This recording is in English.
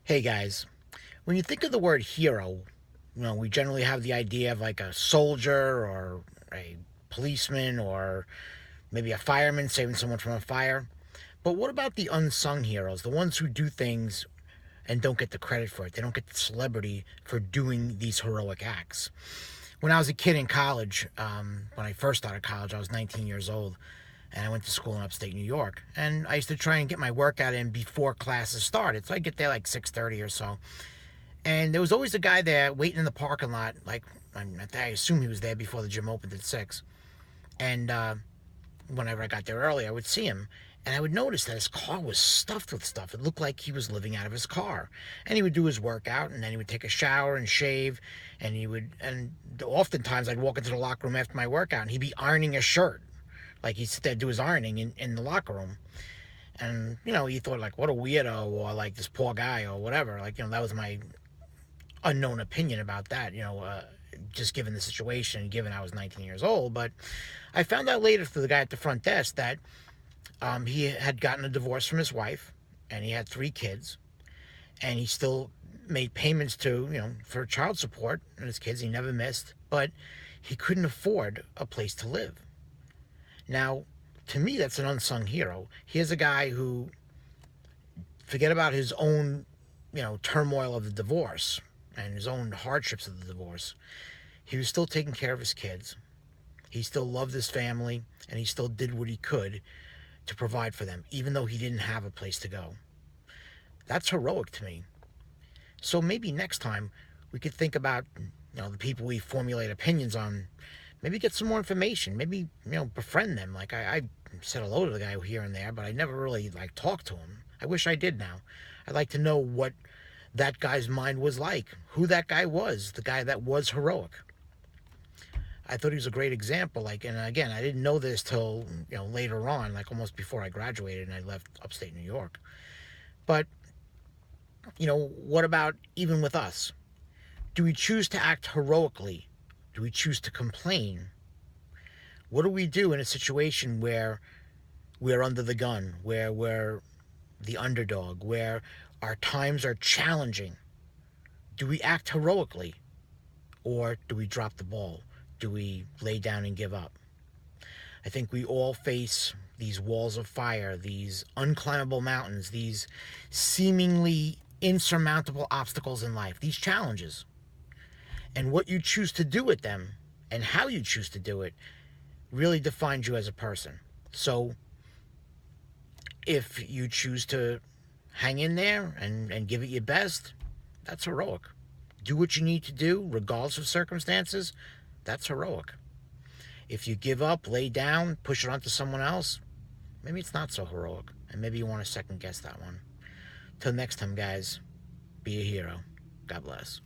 Hey guys, when you think of the word hero, we generally have the idea of like a soldier or a policeman or maybe a fireman saving someone from a fire. But what about the unsung heroes, the ones who do things and don't get the credit for it? They don't get the celebrity for doing these heroic acts. When I was a kid in college, when I first started college, I was 19 years old, and I went to school in upstate New York. And I used to try and get my workout in before classes started, so I get there like 6:30 or so. And there was always a guy there waiting in the parking lot. Like, I assume he was there before the gym opened at 6. And whenever I got there early, I would see him. And I would notice that his car was stuffed with stuff. It looked like he was living out of his car. And he would do his workout, and then he would take a shower and shave. And oftentimes I'd walk into the locker room after my workout, and he'd be ironing a shirt. Like, he'd sit there, do his ironing in the locker room. And, he thought, like, what a weirdo, or like this poor guy, or whatever. Like, that was my unknown opinion about that, just given the situation, given I was 19 years old. But I found out later through the guy at the front desk that he had gotten a divorce from his wife, and he had 3 kids, and he still made payments to, for child support and his kids. He never missed, but he couldn't afford a place to live. Now, to me, that's an unsung hero. Here's a guy who, forget about his own, turmoil of the divorce and his own hardships of the divorce. He was still taking care of his kids. He still loved his family, and he still did what he could to provide for them, even though he didn't have a place to go. That's heroic to me. So maybe next time we could think about, the people we formulate opinions on. Maybe get some more information. Maybe, befriend them. Like, I said hello to the guy here and there, but I never really, like, talked to him. I wish I did now. I'd like to know what that guy's mind was like, who that guy was, the guy that was heroic. I thought he was a great example. Like, and again, I didn't know this till, later on, like almost before I graduated and I left upstate New York. But, what about even with us? Do we choose to act heroically? Do we choose to complain? What do we do in a situation where we're under the gun, where we're the underdog, where our times are challenging? Do we act heroically, or do we drop the ball? Do we lay down and give up? I think we all face these walls of fire, these unclimbable mountains, these seemingly insurmountable obstacles in life, these challenges. And what you choose to do with them and how you choose to do it really defines you as a person. So if you choose to hang in there and give it your best, that's heroic. Do what you need to do, regardless of circumstances, that's heroic. If you give up, lay down, push it onto someone else, maybe it's not so heroic, and maybe you want to second guess that one. Till next time, guys, be a hero. God bless.